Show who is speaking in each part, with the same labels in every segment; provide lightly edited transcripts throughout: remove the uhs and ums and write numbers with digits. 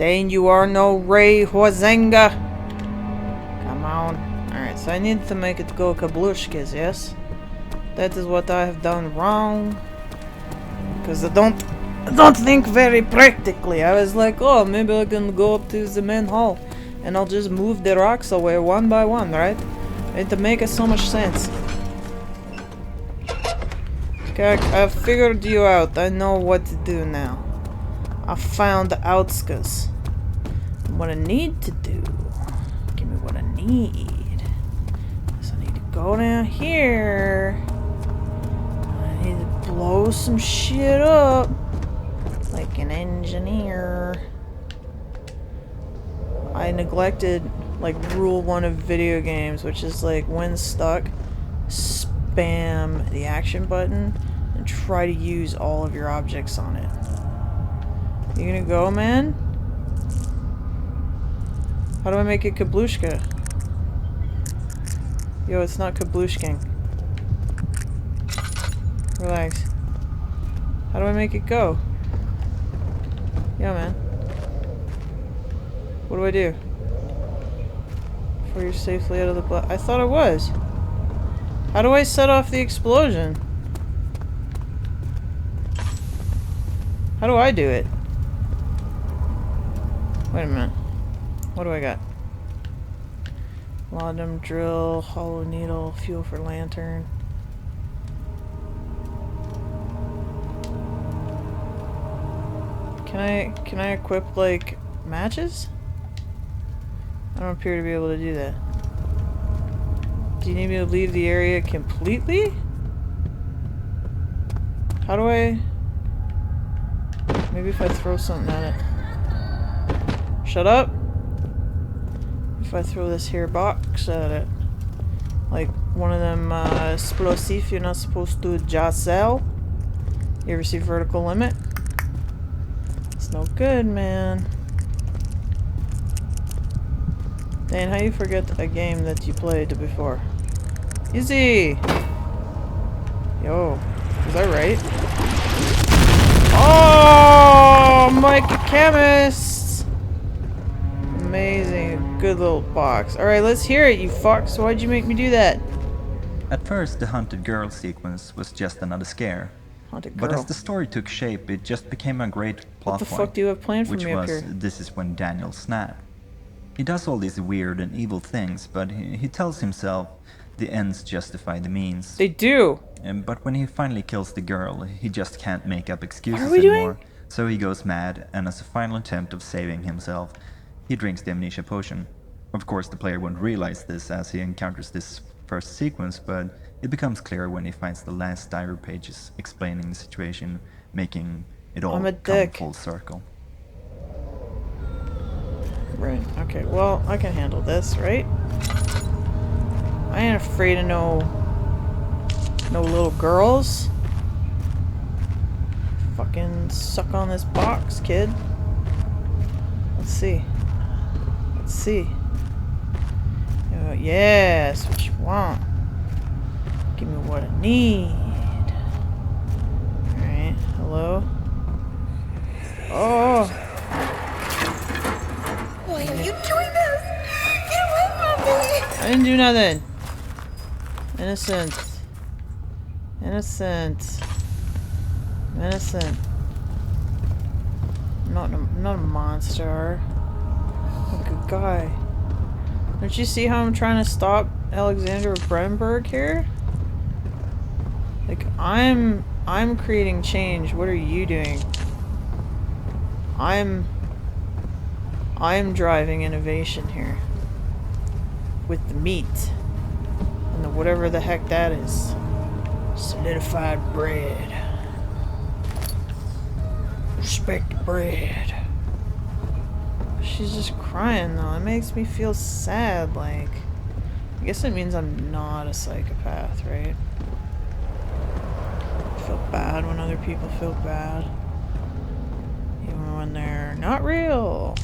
Speaker 1: Dane, you are no Ray Huizenga. Come on. Alright, so I need to make it go kablushkas, yes? That is what I have done wrong. Because I don't think very practically. I was like, oh, maybe I can go up to the main hall and I'll just move the rocks away one by one, right? It make so much sense. Okay, I've figured you out. I know what to do now. I found the outskirts. What I need to do. Give me what I need. So I need to go down here. I need to blow some shit up. Like an engineer. I neglected like rule 1 of video games, which is like when stuck, spam the action button and try to use all of your objects on it. You gonna go, man? How do I make it kablushka? Yo, it's not kablushking. Relax. How do I make it go? Yeah, man. What do I do? Before you're safely out of the I thought I was. How do I set off the explosion? How do I do it? Wait a minute. What do I got? Laudanum drill, hollow needle, fuel for lantern. Can I equip like matches? I don't appear to be able to do that. Do you need me to leave the area completely? How do I... Maybe if I throw something at it. Shut up! If I throw this here box at it. Like one of them explosive you're not supposed to just sell. You ever see Vertical Limit? It's no good, man. Dane, how you forget a game that you played before? Easy! Yo, was I right? Oh, Mike Chemist! Amazing. Good little box. Alright, let's hear it, you fucks. Why'd you make me do that?
Speaker 2: At first, the hunted girl sequence was just another scare.
Speaker 1: Haunted girl.
Speaker 2: But as the story took shape, it just became a great plot
Speaker 1: What the
Speaker 2: point,
Speaker 1: fuck do you have planned for
Speaker 2: which
Speaker 1: me up
Speaker 2: was,
Speaker 1: here?
Speaker 2: this is when Daniel snapped. He does all these weird and evil things, but he tells himself the ends justify the means.
Speaker 1: They do!
Speaker 2: But when he finally kills the girl, he just can't make up excuses
Speaker 1: What are we
Speaker 2: anymore.
Speaker 1: doing?
Speaker 2: So he goes mad, and as a final attempt of saving himself, he drinks the amnesia potion. Of course, the player won't realize this as he encounters this first sequence, but it becomes clear when he finds the last diary pages explaining the situation, making it all
Speaker 1: I'm a
Speaker 2: come
Speaker 1: dick.
Speaker 2: full circle.
Speaker 1: Right, okay, well, I can handle this, right? I ain't afraid of no little girls. Fucking suck on this box, kid. Let's see. Let's see. Yes, what you want. Give me what I need. Alright, hello? Oh!
Speaker 3: Why are you doing this? Get away from me!
Speaker 1: I didn't do nothing. Innocent. Innocent. I'm innocent. I'm not a monster. I'm a good guy. Don't you see how I'm trying to stop Alexander Brandenburg here? Like, I'm creating change. What are you doing? I'm driving innovation here. With the meat. And the whatever the heck that is. Solidified bread. Respect bread. She's just crying though. It makes me feel sad, like... I guess it means I'm not a psychopath, right? I feel bad when other people feel bad. Even when they're not real.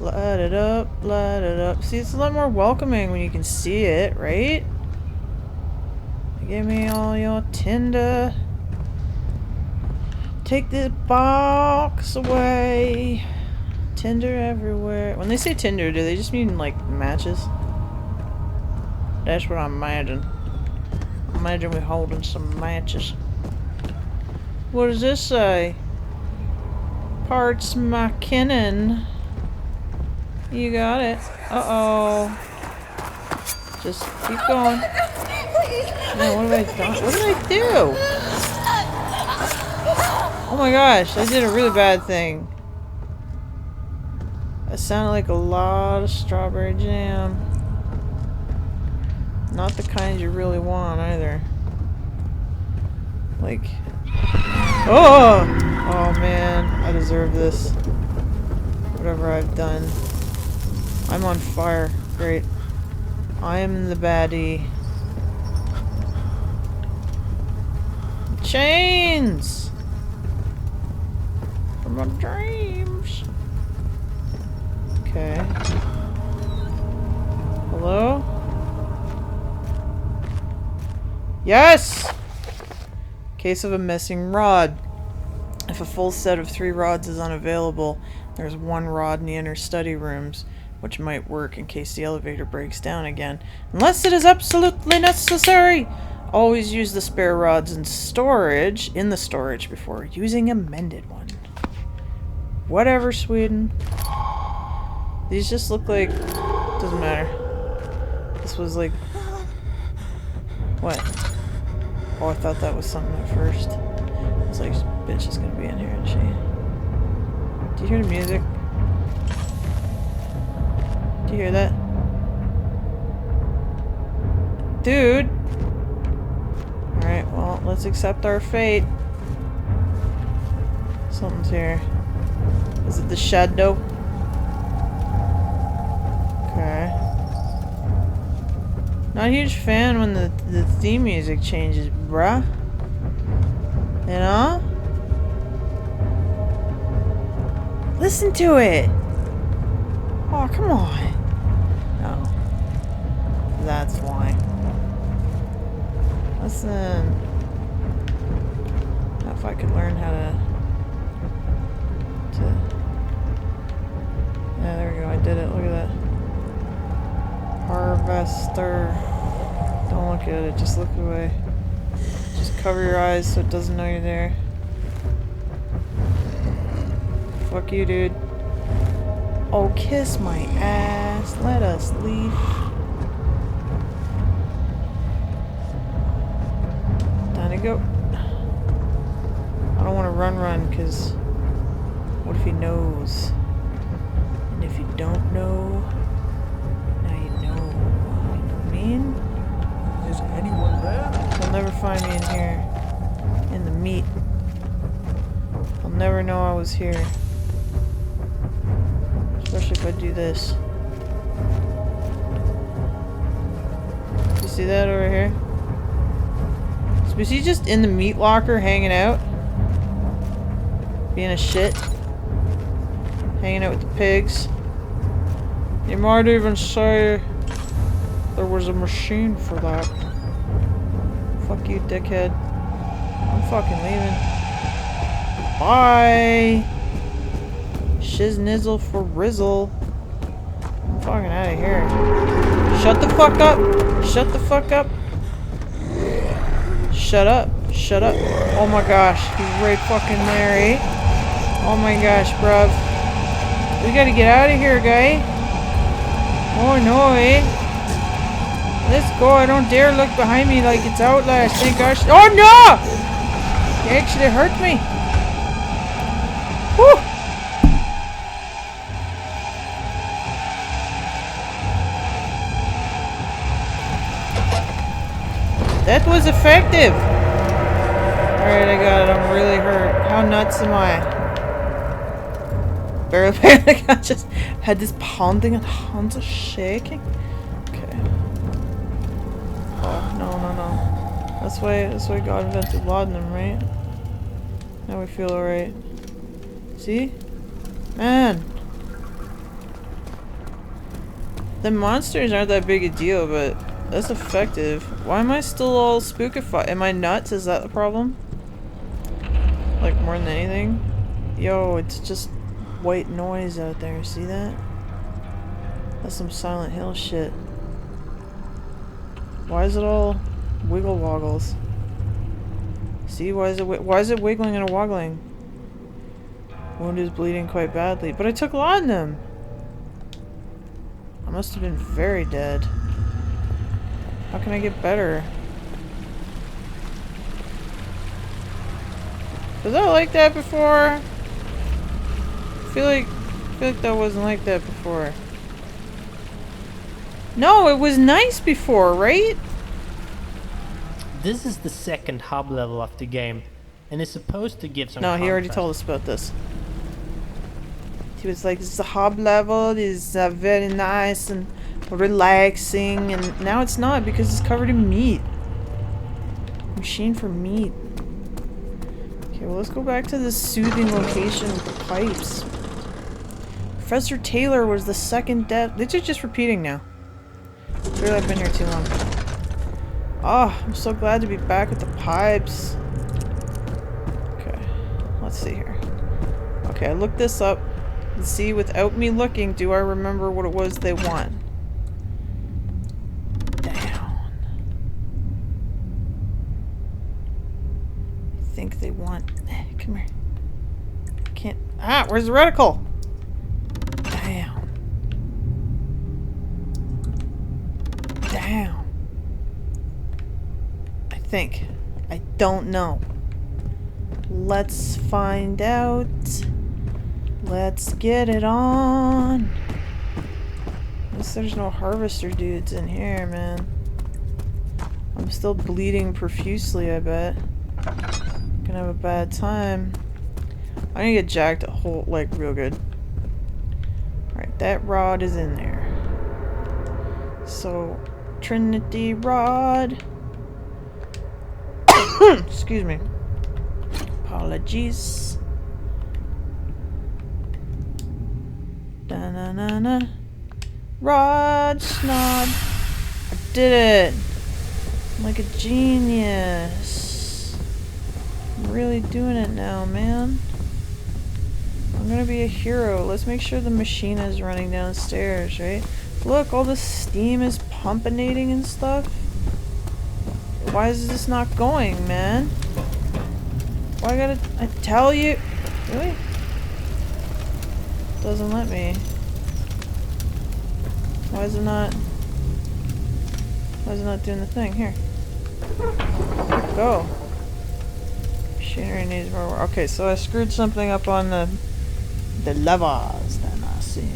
Speaker 1: Light it up, light it up. See, it's a lot more welcoming when you can see it, right? Give me all your tinder. Take this box away. Tinder everywhere. When they say Tinder, do they just mean like matches? That's what I imagine. Imagine we holding some matches. What does this say? Parts McKinnon. You got it. Uh-oh. Just keep going. Man, what have I done? What did I do? Oh my gosh, I did a really bad thing. That sounded like a lot of strawberry jam. Not the kind you really want either. Like... Oh! Oh man, I deserve this. Whatever I've done. I'm on fire. Great. I am the baddie. Chains! From my dreams. Okay. Hello? Yes! Case of a missing rod. If a full set of 3 rods is unavailable, there's 1 rod in the inner study rooms, which might work in case the elevator breaks down again. Unless it is absolutely necessary! Always use the spare rods in the storage before using a mended one. Whatever, Sweden. These just look like... Doesn't matter. This was like... What? Oh, I thought that was something at first. I was like, this bitch is gonna be in here, isn't she? Do you hear the music? Do you hear that? Dude! Alright, well, let's accept our fate. Something's here. Is it the shadow? Okay. Not a huge fan when the theme music changes, bruh. You know? Listen to it! Oh, come on. No. That's why. Listen. Now if I could learn how to... Yeah, there we go. I did it. Look at that. Harvester. Don't look at it. Just look away. Just cover your eyes so it doesn't know you're there. Fuck you, dude. Oh, kiss my ass. Let us leave. Time to go. I don't want to run, because what if he knows? And if you don't know, now you know. You know what I mean?
Speaker 4: Is anyone there?
Speaker 1: They'll never find me in here. In the meat. They'll never know I was here. Especially if I do this. You see that over here? Was he just in the meat locker hanging out? Being a shit? Hanging out with the pigs? You might even say there was a machine for that. Fuck you, dickhead. I'm fucking leaving. Bye! Shiznizzle for Rizzle. I'm fucking out of here. Shut the fuck up! Shut the fuck up! Shut up! Shut up! Oh my gosh, he's right fucking there, eh? Oh my gosh, bruv. We gotta get out of here, guy. Oh no, eh? Let's go, I don't dare look behind me like it's Outlast, thank gosh. Oh no! You actually hurt me. Whew! That was effective! Alright, I got it. I'm really hurt. How nuts am I? Barely like I just had this pounding and hands are shaking. Okay. Oh, no. That's why God invented laudanum, right? Now we feel alright. See? Man! The monsters aren't that big a deal, but that's effective. Why am I still all spookified? Am I nuts? Is that the problem? Like, more than anything? Yo, it's just white noise out there. See that? That's some Silent Hill shit. Why is it all wiggle woggles? See, why is it wiggling and woggling? Wound is bleeding quite badly, but I took laudanum. I must have been very dead. How can I get better? Was that like that before? I feel like that wasn't like that before. No, it was nice before, right?
Speaker 5: This is the second hub level of the game, and it's supposed to give some
Speaker 1: No, he already
Speaker 5: contrast.
Speaker 1: told us about this. He was like, this is a hub level, it is very nice and relaxing, and now it's not because it's covered in meat. Machine for meat. Okay, well, let's go back to this soothing location with the pipes. Professor Taylor was the second death. They're just repeating now. Clearly I've been here too long. Oh, I'm so glad to be back with the pipes. Okay, let's see here. Okay, I looked this up. Let's see, without me looking, do I remember what it was they want? Down. I think they want... Come here. Can't... Ah, where's the reticle? Down. Down. I think. I don't know. Let's find out. Let's get it on. At least there's no harvester dudes in here, man. I'm still bleeding profusely, I bet. Gonna have a bad time. I'm gonna get jacked a whole, like, real good. Alright, that rod is in there. So, Trinity rod. Excuse me. Apologies. Da-na-na-na. Rod snod. I did it. I'm like a genius. I'm really doing it now, man. I'm gonna be a hero. Let's make sure the machine is running downstairs, right? Look, all the steam is pumpinating and stuff. Why is this not going, man? Why I tell you? Really? Doesn't let me. Why is it not doing the thing? Here. Go. Machinery needs more work. Okay, so I screwed something up on the levers then I see.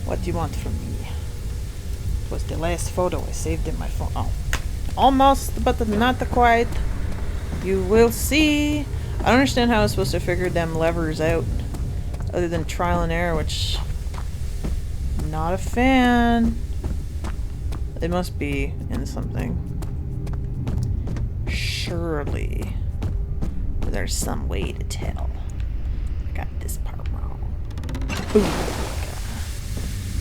Speaker 1: What do you want from me? It was the last photo I saved in my phone. Oh. Almost, but not quite. You will see. I don't understand how I was supposed to figure them levers out. Other than trial and error, which... I'm not a fan. It must be in something. Surely. There's some way to tell. I got this part wrong. Boom.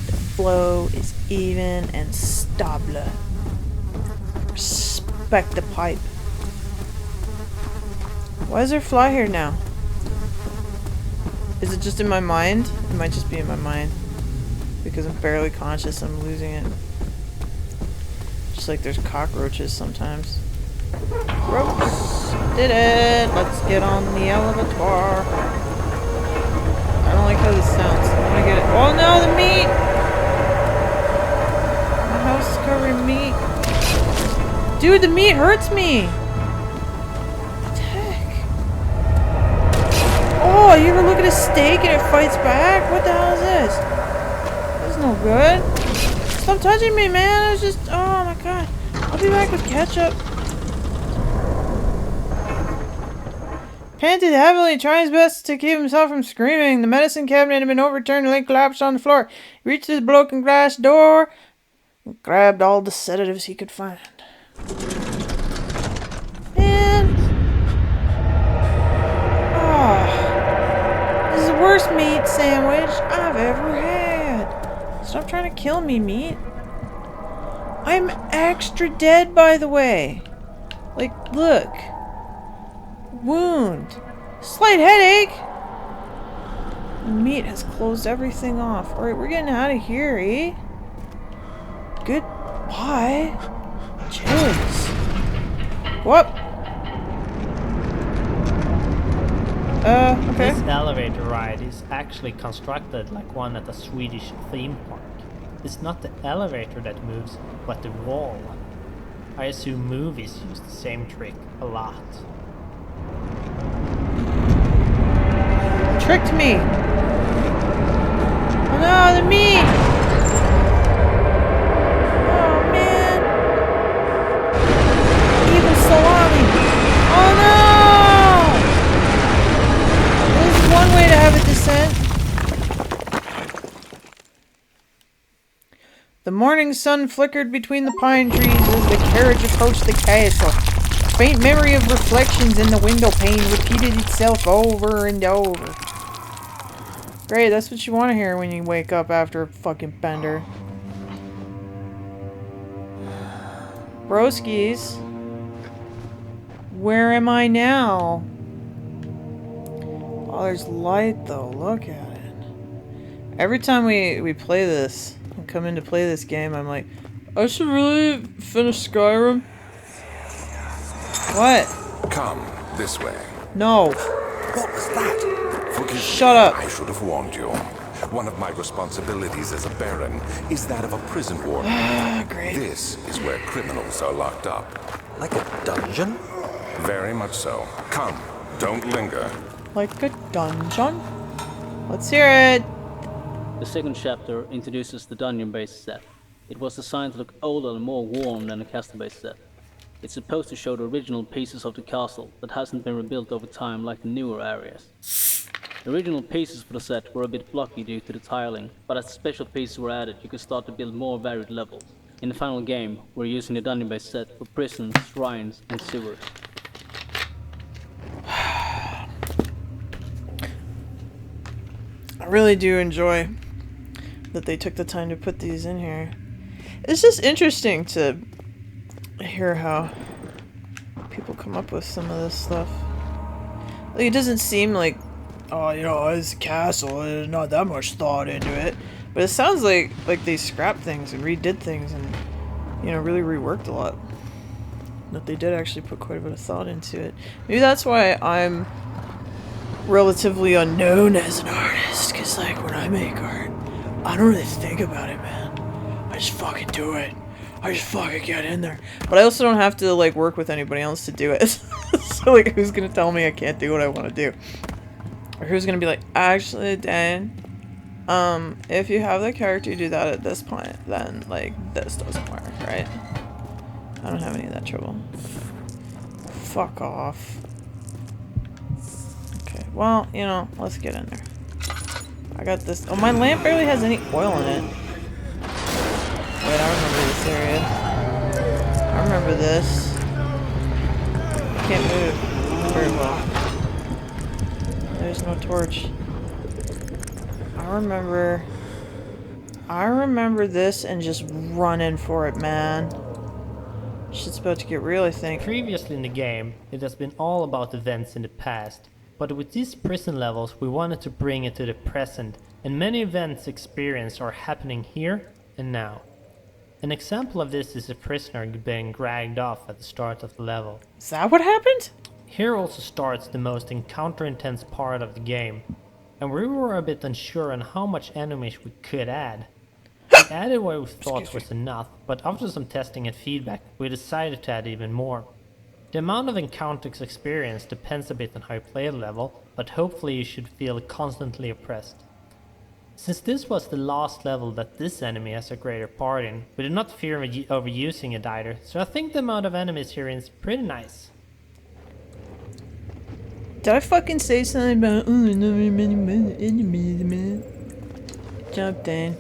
Speaker 1: The flow is even and stable. Respect the pipe. Why is there fly here now? Is it just in my mind? It might just be in my mind. Because I'm barely conscious, I'm losing it. Just like there's cockroaches sometimes. Gross! Did it! Let's get on the elevator. I don't like how this sounds. I'm gonna get it. Oh no, the meat! My house is covered in meat. Dude, the meat hurts me! What the heck? Oh, you ever look at a steak and it fights back? What the hell is this? This is no good. Stop touching me, man. I was just... Oh my god. I'll be back with ketchup. Panted heavily, trying his best to keep himself from screaming. The medicine cabinet had been overturned and Link collapsed on the floor. He reached the broken glass door and grabbed all the sedatives he could find. Man. Oh. This is the worst meat sandwich I've ever had. Stop trying to kill me, meat. I'm extra dead, by the way. Like, look. Wound. Slight headache. Meat has closed everything off. Alright, we're getting out of here, eh? Goodbye. Jeez. What? Okay.
Speaker 5: This elevator ride is actually constructed like one at a Swedish theme park. It's not the elevator that moves, but the wall. I assume movies use the same trick a lot.
Speaker 1: Tricked me. Oh no, the meat. Oh man. Evil salami. Oh no. There's one way to have a descent. The morning sun flickered between the pine trees as the carriage approached the castle. A faint memory of reflections in the window pane repeated itself over and over. Great, that's what you want to hear when you wake up after a fucking bender. Broskies. Where am I now? Oh, there's light though. Look at it. Every time we play this, and come in to play this game, I'm like, I should really finish Skyrim. What?
Speaker 6: Come this way.
Speaker 1: No.
Speaker 6: What was that? Forgive
Speaker 1: Shut
Speaker 6: me.
Speaker 1: up.
Speaker 6: I should have warned you. One of my responsibilities as a baron is that of a prison warden.
Speaker 1: Great.
Speaker 6: This is where criminals are locked up.
Speaker 4: Like a dungeon?
Speaker 6: Very much so. Come, don't linger.
Speaker 1: Like a dungeon? Let's hear it.
Speaker 7: The second chapter introduces the dungeon-based set. It was designed to look older and more warm than a castle-based set. It's supposed to show the original pieces of the castle that hasn't been rebuilt over time like the newer areas. The original pieces for the set were a bit blocky due to the tiling, but as the special pieces were added, you could start to build more varied levels. In the final game, we're using the dungeon-based set for prisons, shrines, and sewers.
Speaker 1: I really do enjoy that they took the time to put these in here. It's just interesting to hear how people come up with some of this stuff. Like, it doesn't seem like, oh, you know, it's a castle, there's not that much thought into it. But it sounds like they scrapped things and redid things and, you know, really reworked a lot. That they did actually put quite a bit of thought into it. Maybe that's why I'm relatively unknown as an artist, because, like, when I make art, I don't really think about it, man. I just fucking do it. I just fucking get in there. But I also don't have to, like, work with anybody else to do it. So, like, who's gonna tell me I can't do what I want to do? Or who's gonna be like, actually, Dane, if you have the character do that at this point, then, like, this doesn't work, right? I don't have any of that trouble. Fuck off. Okay, well, you know, let's get in there. I got this. Oh, my lamp barely has any oil in it. Wait, I remember this area. I remember this. I can't move very well. There's no torch. I remember this and just running for it, man. Shit's about to get real, I think.
Speaker 5: Previously in the game, it has been all about events in the past, but with these prison levels we wanted to bring it to the present, and many events experienced are happening here and now. An example of this is a prisoner being dragged off at the start of the level.
Speaker 1: Is that what happened?
Speaker 5: Here also starts the most encounter-intense part of the game, and we were a bit unsure on how much enemies we could add. We added what we thought was enough, but after some testing and feedback, we decided to add even more. The amount of encounters experienced depends a bit on how you play the level, but hopefully you should feel constantly oppressed. Since this was the last level that this enemy has a greater part in, we did not fear overusing it either, so I think the amount of enemies here is pretty nice.
Speaker 1: Did I fucking say something about, oh, there's not very many enemies, man? Jump, Dane.